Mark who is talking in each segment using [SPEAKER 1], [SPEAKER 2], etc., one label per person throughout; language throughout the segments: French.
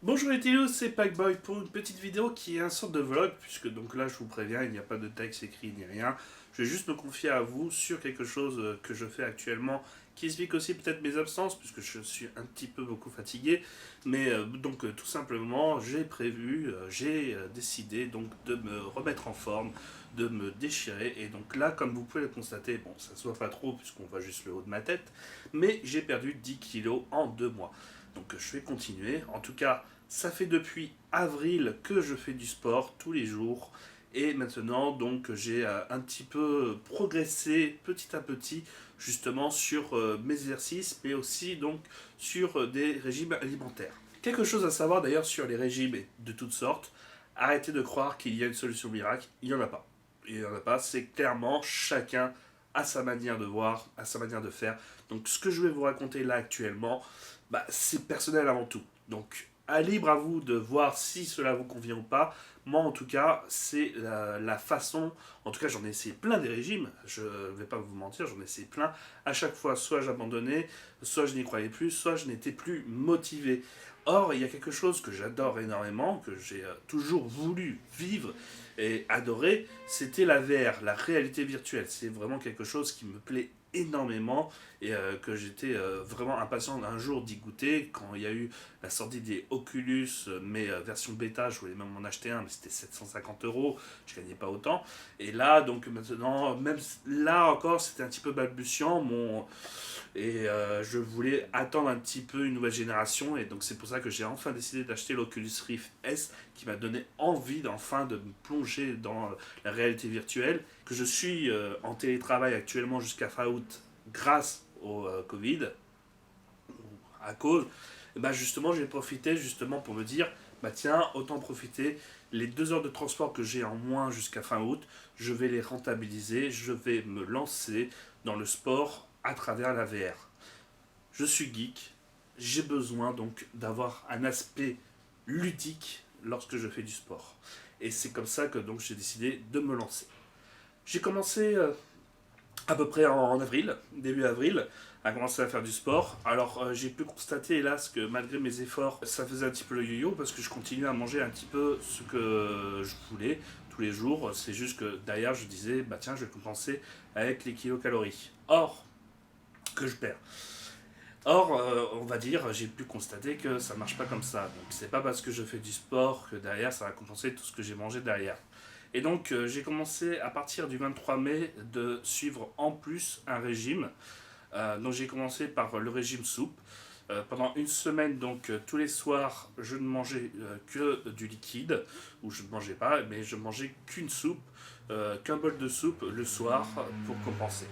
[SPEAKER 1] Bonjour les télos, c'est Packboy pour une petite vidéo qui est un sorte de vlog, puisque donc là je vous préviens, il n'y a pas de texte écrit ni rien. Je vais juste me confier à vous sur quelque chose que je fais actuellement, qui explique aussi peut-être mes absences, puisque je suis un petit peu beaucoup fatigué. Mais tout simplement, j'ai décidé donc de me remettre en forme, de me déchirer. Et donc là, comme vous pouvez le constater, bon ça se voit pas trop puisqu'on voit juste le haut de ma tête, mais j'ai perdu 10 kilos en 2 mois. Donc je vais continuer. En tout cas, ça fait depuis avril que je fais du sport tous les jours. Et maintenant, donc, j'ai un petit peu progressé petit à petit, justement, sur mes exercices, mais aussi, donc, sur des régimes alimentaires. Quelque chose à savoir d'ailleurs sur les régimes de toutes sortes, arrêtez de croire qu'il y a une solution miracle, il n'y en a pas. Il n'y en a pas, c'est clairement chacun à sa manière de voir, à sa manière de faire. Donc ce que je vais vous raconter là actuellement, c'est personnel avant tout. Donc libre à vous de voir si cela vous convient ou pas. Moi, en tout cas, c'est la façon. En tout cas, j'en ai essayé plein des régimes. Je ne vais pas vous mentir, j'en ai essayé plein. À chaque fois, soit j'abandonnais, soit je n'y croyais plus, soit je n'étais plus motivé. Or, il y a quelque chose que j'adore énormément, que j'ai toujours voulu vivre et adorer, c'était la VR, la réalité virtuelle. C'est vraiment quelque chose qui me plaît énormément et que j'étais vraiment impatient un jour d'y goûter quand il y a eu la sortie des Oculus, mais version bêta. Je voulais même en acheter un, mais c'était 750 euros, je gagnais pas autant. Et là, donc maintenant, même là encore, c'était un petit peu balbutiant. Et je voulais attendre un petit peu une nouvelle génération, et donc c'est pour ça que j'ai enfin décidé d'acheter l'Oculus Rift S, qui m'a donné envie d'enfin de me plonger dans la réalité virtuelle, que je suis en télétravail actuellement jusqu'à fin août grâce au Covid, à cause, et bah justement j'ai profité justement pour me dire, bah tiens, autant profiter, les 2 heures de transport que j'ai en moins jusqu'à fin août, je vais les rentabiliser, je vais me lancer dans le sport à travers la VR. Je suis geek, j'ai besoin donc d'avoir un aspect ludique lorsque je fais du sport. Et c'est comme ça que donc j'ai décidé de me lancer. J'ai commencé à peu près en avril, début avril, à commencer à faire du sport. Alors j'ai pu constater hélas que malgré mes efforts, ça faisait un petit peu le yo-yo parce que je continuais à manger un petit peu ce que je voulais tous les jours. C'est juste que derrière je disais, bah tiens, je vais compenser avec les kilocalories. Or, que je perds. Or, on va dire, j'ai pu constater que ça marche pas comme ça. Donc, c'est pas parce que je fais du sport que derrière ça va compenser tout ce que j'ai mangé derrière. Et donc, j'ai commencé à partir du 23 mai de suivre en plus un régime. Donc, j'ai commencé par le régime soupe. Pendant une semaine, donc tous les soirs, je ne mangeais que du liquide, ou je ne mangeais pas, mais je mangeais qu'une soupe, qu'un bol de soupe le soir pour compenser.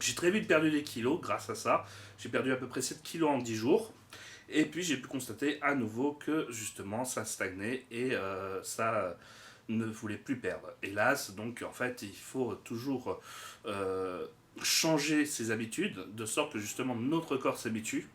[SPEAKER 1] J'ai très vite perdu des kilos grâce à ça. J'ai perdu à peu près 7 kilos en 10 jours. Et puis j'ai pu constater à nouveau que justement ça stagnait et ça ne voulait plus perdre. Hélas, donc en fait il faut toujours euh, changer ses habitudes de sorte que justement notre corps s'habitue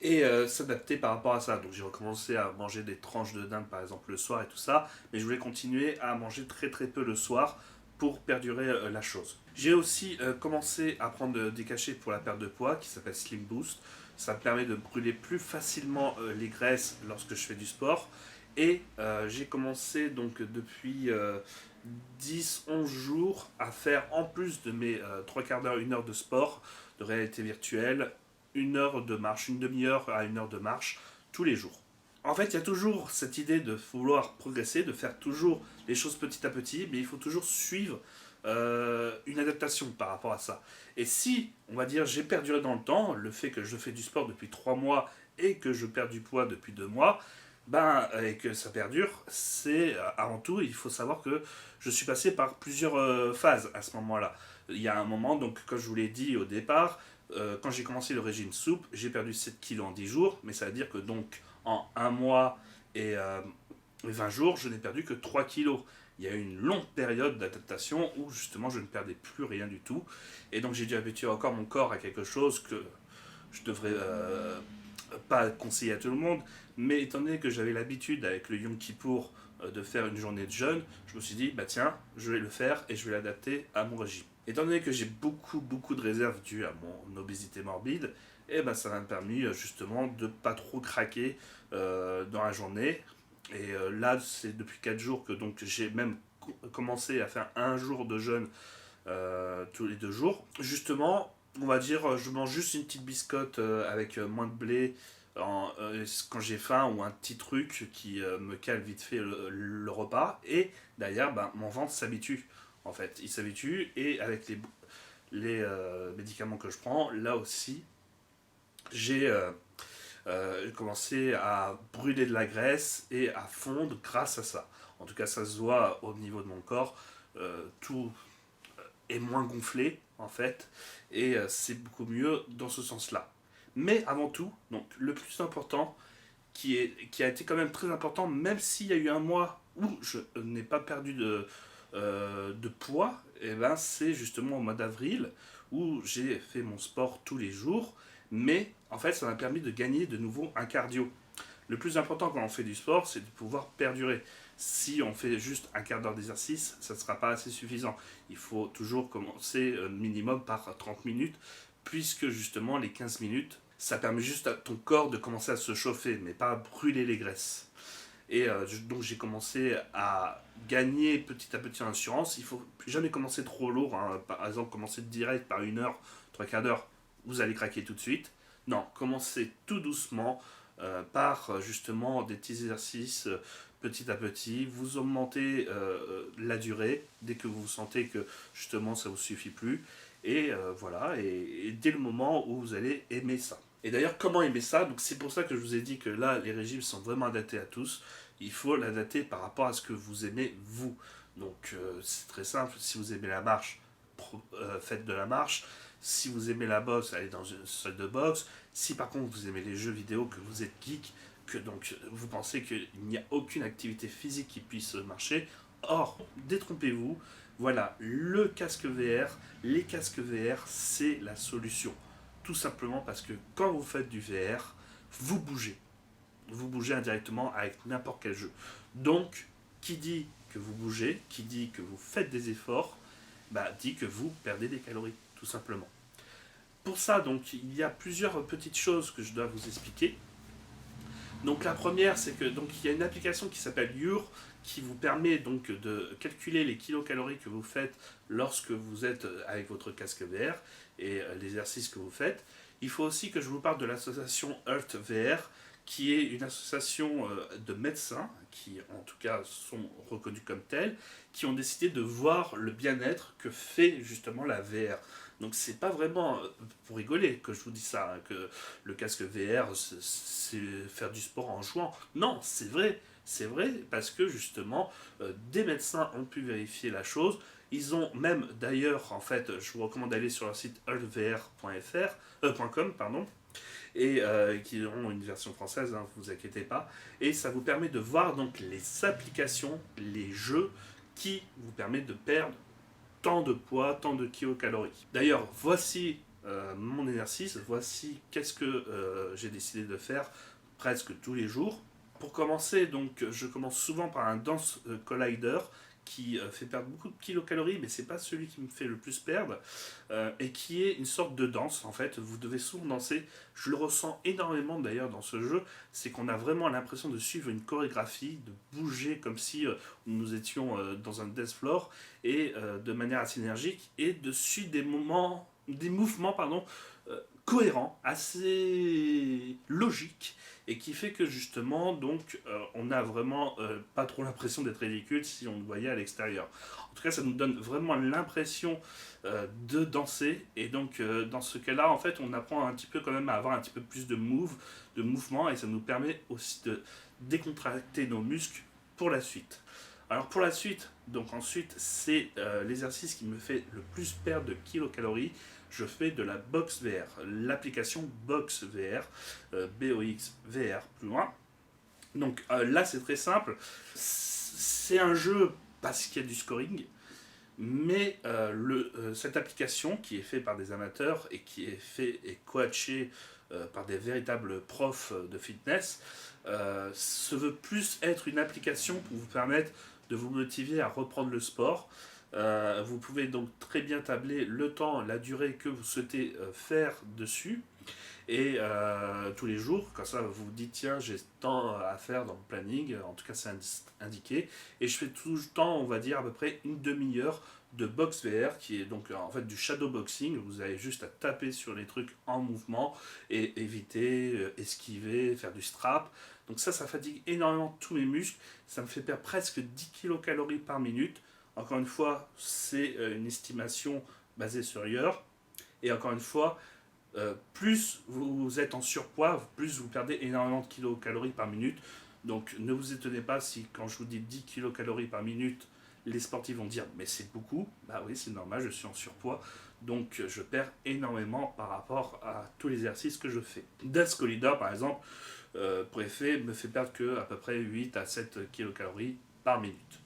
[SPEAKER 1] et s'adapter par rapport à ça. Donc j'ai recommencé à manger des tranches de dinde par exemple le soir et tout ça, mais je voulais continuer à manger très très peu le soir pour perdurer la chose. J'ai aussi commencé à prendre des cachets pour la perte de poids qui s'appelle Slim Boost. Ça me permet de brûler plus facilement les graisses lorsque je fais du sport. Et j'ai commencé donc depuis 10-11 jours à faire en plus de mes 3 quarts d'heure, 1 heure de sport, de réalité virtuelle, 1 heure de marche, une demi-heure à 1 heure de marche tous les jours. En fait, il y a toujours cette idée de vouloir progresser, de faire toujours les choses petit à petit, mais il faut toujours suivre une adaptation par rapport à ça. Et si, on va dire, j'ai perduré dans le temps, le fait que je fais du sport depuis 3 mois et que je perds du poids depuis 2 mois, et que ça perdure, c'est avant tout, il faut savoir que je suis passé par plusieurs phases à ce moment-là. Il y a un moment, donc, comme je vous l'ai dit au départ, quand j'ai commencé le régime soupe, j'ai perdu 7 kilos en 10 jours, mais ça veut dire que donc en 1 mois et 20 jours, je n'ai perdu que 3 kilos. Il y a eu une longue période d'adaptation où justement je ne perdais plus rien du tout. Et donc j'ai dû habituer encore mon corps à quelque chose que je devrais pas conseiller à tout le monde. Mais étant donné que j'avais l'habitude avec le Yom Kippour de faire une journée de jeûne, je me suis dit, bah tiens, je vais le faire et je vais l'adapter à mon régime. Étant donné que j'ai beaucoup de réserves dues à mon obésité morbide, et ben ça m'a permis justement de pas trop craquer dans la journée. Et là, c'est depuis 4 jours que donc j'ai même commencé à faire un jour de jeûne tous les 2 jours. Justement, on va dire, je mange juste une petite biscotte avec moins de blé quand j'ai faim, ou un petit truc qui me cale vite fait le repas. Et d'ailleurs, ben, mon ventre s'habitue. En fait, il s'habitue, et avec les médicaments que je prends, là aussi, j'ai commencé à brûler de la graisse et à fondre grâce à ça. En tout cas, ça se voit au niveau de mon corps. Tout est moins gonflé, en fait, et c'est beaucoup mieux dans ce sens-là. Mais avant tout, donc le plus important, qui a été quand même très important, même s'il y a eu un mois où je n'ai pas perdu de poids, et ben c'est justement au mois d'avril où j'ai fait mon sport tous les jours, mais en fait ça m'a permis de gagner de nouveau un cardio. Le plus important quand on fait du sport, c'est de pouvoir perdurer. Si on fait juste un quart d'heure d'exercice, ça ne sera pas assez suffisant. Il faut toujours commencer minimum par 30 minutes, puisque justement les 15 minutes, ça permet juste à ton corps de commencer à se chauffer, mais pas à brûler les graisses. Et donc j'ai commencé à gagner petit à petit en assurance. Il faut jamais commencer trop lourd, hein. Par exemple, commencer direct par 1 heure, 3 quarts d'heure, vous allez craquer tout de suite. Non, commencez tout doucement par justement des petits exercices petit à petit. Vous augmentez la durée dès que vous sentez que justement ça vous suffit plus. Et voilà, et dès le moment où vous allez aimer ça. Et d'ailleurs, comment aimer ça? Donc c'est pour ça que je vous ai dit que là, les régimes sont vraiment adaptés à tous. Il faut l'adapter par rapport à ce que vous aimez vous. Donc c'est très simple. Si vous aimez la marche, faites de la marche. Si vous aimez la boxe, allez dans une salle de boxe. Si par contre vous aimez les jeux vidéo, que vous êtes geek, que donc vous pensez qu'il n'y a aucune activité physique qui puisse marcher, or, détrompez-vous. Voilà, le casque VR, les casques VR, c'est la solution. Tout simplement parce que quand vous faites du VR, vous bougez. Vous bougez indirectement avec n'importe quel jeu. Donc, qui dit que vous bougez, qui dit que vous faites des efforts, bah, dit que vous perdez des calories, tout simplement. Pour ça, donc, il y a plusieurs petites choses que je dois vous expliquer. Donc la première, c'est que donc il y a une application qui s'appelle Your, qui vous permet donc de calculer les kilocalories que vous faites lorsque vous êtes avec votre casque VR et l'exercice que vous faites. Il faut aussi que je vous parle de l'association Health VR, qui est une association de médecins, qui en tout cas sont reconnus comme tels, qui ont décidé de voir le bien-être que fait justement la VR. Donc c'est pas vraiment pour rigoler que je vous dis ça, hein, que le casque VR c'est faire du sport en jouant. Non, c'est vrai parce que justement des médecins ont pu vérifier la chose. Ils ont même d'ailleurs, en fait, je vous recommande d'aller sur leur site healthvr.com, pardon, et qui ont une version française, hein, vous inquiétez pas. Et ça vous permet de voir donc les applications, les jeux qui vous permettent de perdre tant de poids, tant de kilocalories. D'ailleurs, voici mon exercice, voici qu'est-ce que j'ai décidé de faire presque tous les jours. Pour commencer, donc, je commence souvent par un dance collider qui fait perdre beaucoup de kilocalories, mais c'est pas celui qui me fait le plus perdre, et qui est une sorte de danse en fait. Vous devez souvent danser. Je le ressens énormément d'ailleurs dans ce jeu, c'est qu'on a vraiment l'impression de suivre une chorégraphie, de bouger comme si nous étions dans un dance floor, et de manière assez énergique, et de suivre des mouvements cohérents, assez logiques, et qui fait que justement donc on a vraiment pas trop l'impression d'être ridicule si on le voyait à l'extérieur. En tout cas, ça nous donne vraiment l'impression de danser, et donc dans ce cas-là, en fait, on apprend un petit peu quand même à avoir un petit peu plus de mouvement, et ça nous permet aussi de décontracter nos muscles pour la suite. Alors pour la suite, donc ensuite, c'est l'exercice qui me fait le plus perdre de kilocalories. Je fais de la box VR, l'application box VR, BOX VR plus loin. Donc là, c'est très simple. C'est un jeu parce qu'il y a du scoring, mais cette application qui est faite par des amateurs et qui est fait et coachée par des véritables profs de fitness, se veut plus être une application pour vous permettre de vous motiver à reprendre le sport. Vous pouvez donc très bien tabler le temps, la durée que vous souhaitez faire dessus. et tous les jours, comme ça vous dites tiens j'ai tant à faire dans le planning, en tout cas c'est indiqué, et je fais tout le temps on va dire à peu près une demi-heure de box VR qui est donc en fait du shadow boxing. Vous avez juste à taper sur les trucs en mouvement et éviter, esquiver, faire du strap. Donc ça fatigue énormément tous mes muscles, ça me fait perdre presque 10 kilocalories par minute. Encore une fois, c'est une estimation basée sur Your. Et encore une fois, plus vous êtes en surpoids, plus vous perdez énormément de kilocalories par minute. Donc ne vous étonnez pas si quand je vous dis 10 kilocalories par minute, les sportifs vont dire mais c'est beaucoup. Bah oui, c'est normal, je suis en surpoids. Donc je perds énormément par rapport à tous les exercices que je fais. Death Collider par exemple, pour effet, me fait perdre que à peu près 8 à 7 kilocalories par minute.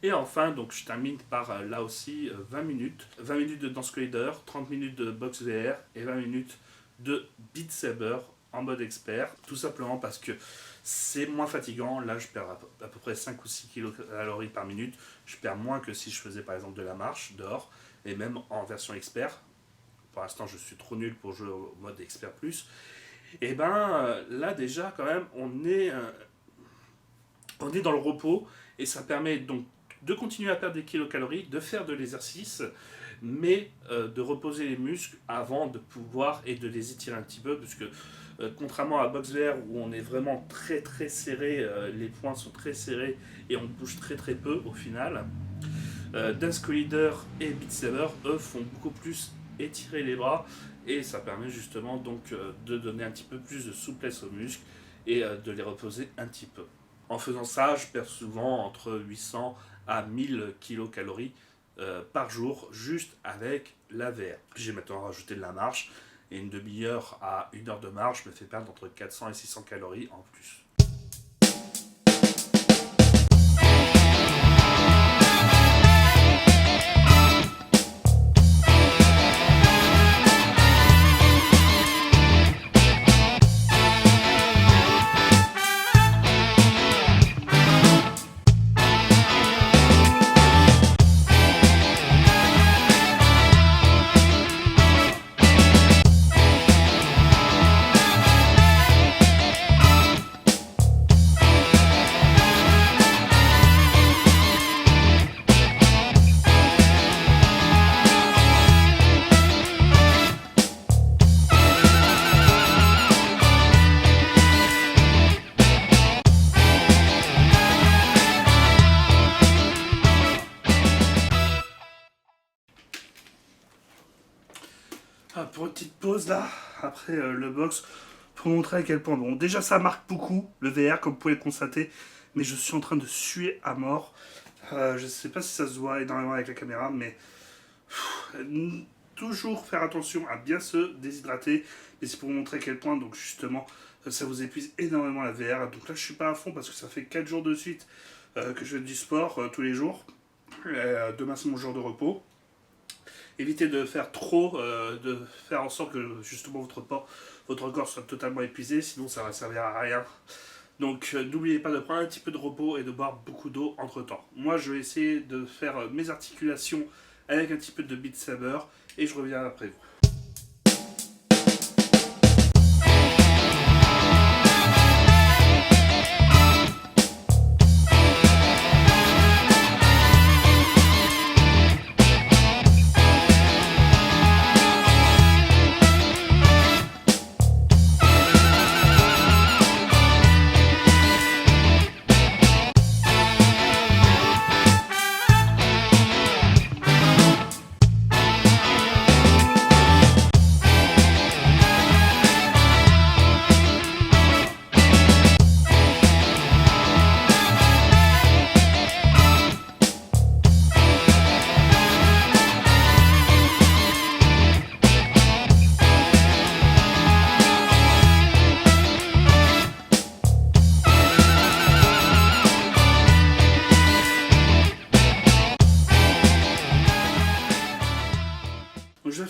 [SPEAKER 1] Et enfin, donc je termine par là aussi 20 minutes. 20 minutes de Dance Collider, 30 minutes de Box VR et 20 minutes de Beat Saber en mode expert. Tout simplement parce que c'est moins fatigant. Là, je perds à peu près 5 ou 6 kilocalories par minute. Je perds moins que si je faisais par exemple de la marche dehors. Et même en version expert. Pour l'instant, je suis trop nul pour jouer au mode expert plus. Et ben là déjà quand même on est dans le repos et ça permet donc de continuer à perdre des kilocalories, de faire de l'exercice, mais de reposer les muscles avant de pouvoir et de les étirer un petit peu, puisque contrairement à Box VR où on est vraiment très très serré, les poings sont très serrés et on bouge très très peu au final, Dance Collider et Beat Saber eux font beaucoup plus étirer les bras et ça permet justement donc de donner un petit peu plus de souplesse aux muscles et de les reposer un petit peu. En faisant ça, je perds souvent entre 800 à 1000 kilocalories par jour juste avec la VR. J'ai maintenant rajouté de la marche et une demi-heure à une heure de marche me fait perdre entre 400 et 600 calories en plus. Pour une petite pause là, après le box, pour montrer à quel point, bon déjà ça marque beaucoup le VR comme vous pouvez le constater, mais je suis en train de suer à mort. Je sais pas si ça se voit énormément avec la caméra, mais toujours faire attention à bien se déshydrater, et c'est pour vous montrer à quel point donc justement ça vous épuise énormément la VR. Donc là je suis pas à fond parce que ça fait 4 jours de suite que je fais du sport tous les jours. Demain c'est mon jour de repos. Évitez de faire trop, de faire en sorte que justement votre corps soit totalement épuisé, sinon ça va servir à rien. Donc n'oubliez pas de prendre un petit peu de repos et de boire beaucoup d'eau entre temps. Moi je vais essayer de faire mes articulations avec un petit peu de Beat Saber et je reviens après vous.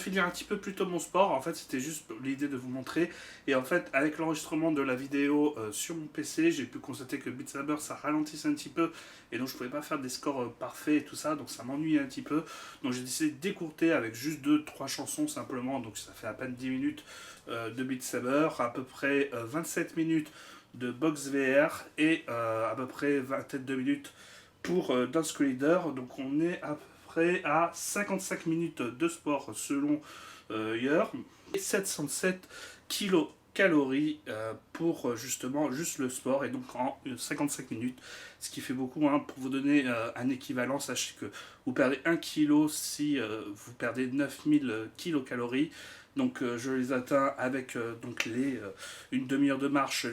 [SPEAKER 1] finir un petit peu plus tôt mon sport. En fait, c'était juste l'idée de vous montrer. Et en fait, avec l'enregistrement de la vidéo sur mon PC, j'ai pu constater que Beat Saber, ça ralentissait un petit peu. Et donc, je pouvais pas faire des scores parfaits et tout ça. Donc, ça m'ennuyait un petit peu. Donc, j'ai décidé d'écourter avec juste 2-3 chansons simplement. Donc, ça fait à peine 10 minutes de Beat Saber. À peu près 27 minutes de Box VR. Et à peu près 22 minutes pour Dance Leader. Donc, on est à à 55 minutes de sport selon Year et 707 kilocalories pour justement juste le sport et donc en 55 minutes, ce qui fait beaucoup hein, pour vous donner un équivalent. Sachez que vous perdez 1 kg si vous perdez 9000 kilocalories. Donc je les atteins avec donc une demi-heure de marche,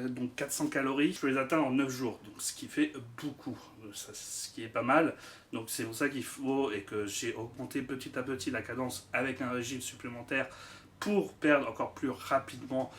[SPEAKER 1] donc 400 calories. Je les atteins en 9 jours, donc ce qui fait beaucoup, ce qui est pas mal. Donc c'est pour ça qu'il faut, et que j'ai augmenté petit à petit la cadence avec un régime supplémentaire pour perdre encore plus rapidement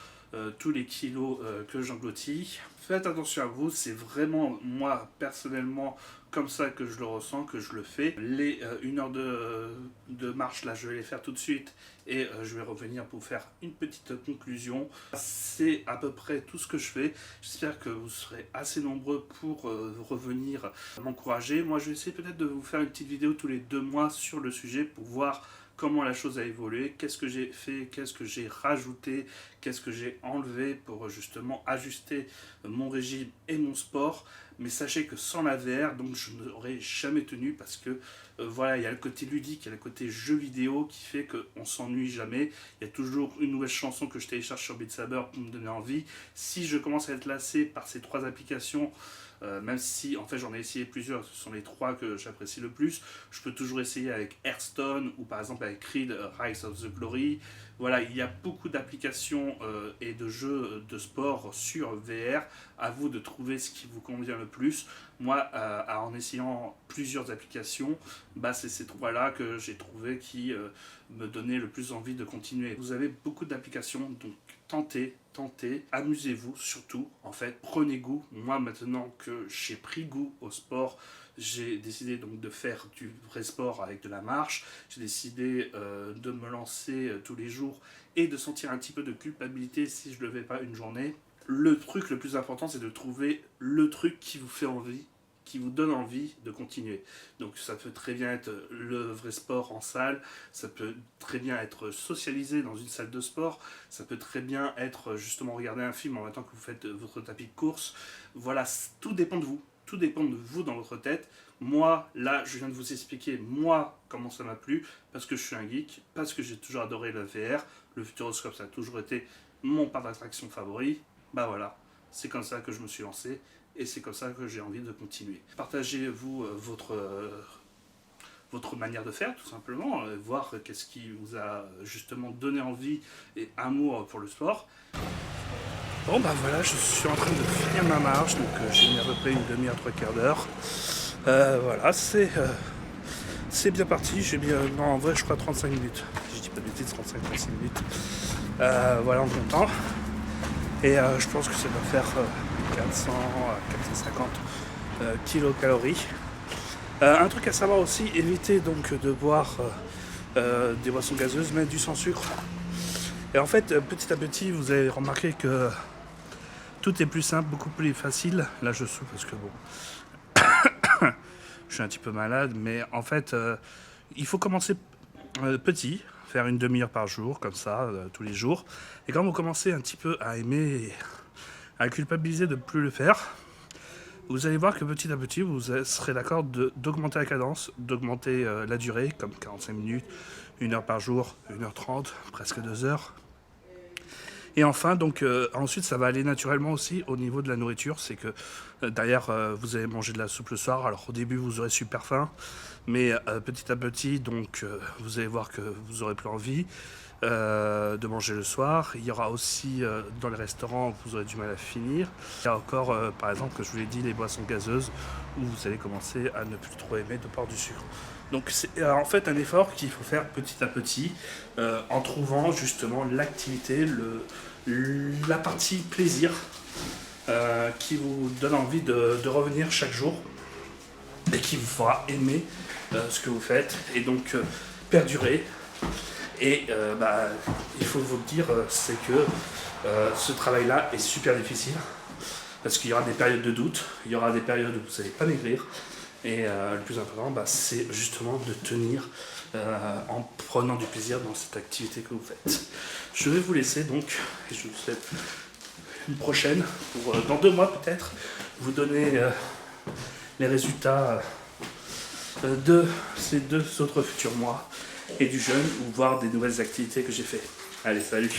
[SPEAKER 1] tous les kilos que j'engloutis. Faites attention à vous, c'est vraiment moi personnellement comme ça que je le ressens, que je le fais. Les 1 heure de marche, là, je vais les faire tout de suite et je vais revenir pour faire une petite conclusion. C'est à peu près tout ce que je fais. J'espère que vous serez assez nombreux pour revenir m'encourager. Moi, je vais essayer peut-être de vous faire une petite vidéo tous les 2 mois sur le sujet pour voir comment la chose a évolué, qu'est-ce que j'ai fait, qu'est-ce que j'ai rajouté, qu'est-ce que j'ai enlevé pour justement ajuster mon régime et mon sport. Mais sachez que sans la VR, donc je n'aurais jamais tenu parce que voilà, il y a le côté ludique, il y a le côté jeu vidéo qui fait qu'on s'ennuie jamais. Il y a toujours une nouvelle chanson que je télécharge sur Beat Saber pour me donner envie. Si je commence à être lassé par ces 3 applications, même si en fait j'en ai essayé plusieurs, ce sont les 3 que j'apprécie le plus, je peux toujours essayer avec Hearthstone ou par exemple avec Creed Rise of the Glory. Voilà, il y a beaucoup d'applications et de jeux de sport sur VR. À vous de trouver ce qui vous convient le plus. Moi, en essayant plusieurs applications, bah, c'est ces 3-là que j'ai trouvé qui me donnaient le plus envie de continuer. Vous avez beaucoup d'applications, donc tentez, amusez-vous surtout. En fait, prenez goût. Moi, maintenant que j'ai pris goût au sport, j'ai décidé donc de faire du vrai sport avec de la marche. J'ai décidé de me lancer tous les jours et de sentir un petit peu de culpabilité si je ne le fais pas une journée. Le truc le plus important, c'est de trouver le truc qui vous fait envie, qui vous donne envie de continuer. Donc ça peut très bien être le vrai sport en salle, ça peut très bien être socialisé dans une salle de sport, ça peut très bien être justement regarder un film en même temps que vous faites votre tapis de course. Voilà, tout dépend de vous. Tout dépend de vous dans votre tête. Moi, là, je viens de vous expliquer, moi, comment ça m'a plu, parce que je suis un geek, parce que j'ai toujours adoré le VR, le Futuroscope, ça a toujours été mon parc d'attraction favori. Bah voilà, c'est comme ça que je me suis lancé, et c'est comme ça que j'ai envie de continuer. Partagez-vous votre manière de faire, tout simplement, voir qu'est-ce qui vous a justement donné envie et amour pour le sport. Bon bah voilà, je suis en train de finir ma marche, donc j'ai mis à peu près une demi-heure, 3/4 d'heure. Voilà, c'est bien parti, j'ai mis, non en vrai je crois 35 minutes, je dis pas de bêtises, 35-36 minutes. Voilà en comptant. Et je pense que ça va faire 400 à 450 kilocalories. Un truc à savoir aussi, évitez donc de boire des boissons gazeuses, mais du sans sucre. Et en fait, petit à petit, vous allez remarquer que tout est plus simple, beaucoup plus facile. Là, je souffle parce que bon, je suis un petit peu malade, mais en fait, il faut commencer petit, faire une demi-heure par jour, comme ça, tous les jours. Et quand vous commencez un petit peu à aimer, à culpabiliser de ne plus le faire, vous allez voir que petit à petit, vous serez d'accord d'augmenter la cadence, d'augmenter la durée, comme 45 minutes, 1 heure par jour, 1h30, presque 2 heures. Et enfin, donc, ensuite, ça va aller naturellement aussi au niveau de la nourriture. C'est que derrière, vous allez manger de la soupe le soir. Alors, au début, vous aurez super faim. Mais petit à petit, donc, vous allez voir que vous aurez plus envie de manger le soir. Il y aura aussi, dans les restaurants, vous aurez du mal à finir. Il y a encore, par exemple, comme je vous l'ai dit, les boissons gazeuses, où vous allez commencer à ne plus trop aimer de part du sucre. Donc c'est en fait un effort qu'il faut faire petit à petit en trouvant justement l'activité, la partie plaisir qui vous donne envie de revenir chaque jour et qui vous fera aimer ce que vous faites et donc perdurer Et il faut vous le dire, c'est que ce travail-là est super difficile. Parce qu'il y aura des périodes de doute, il y aura des périodes où vous ne savez pas maigrir. Et le plus important, c'est justement de tenir en prenant du plaisir dans cette activité que vous faites. Je vais vous laisser donc, et je vous souhaite une prochaine, pour dans 2 mois peut-être, vous donner les résultats de ces 2 autres futurs mois et du jeûne, ou voir des nouvelles activités que j'ai fait. Allez, salut!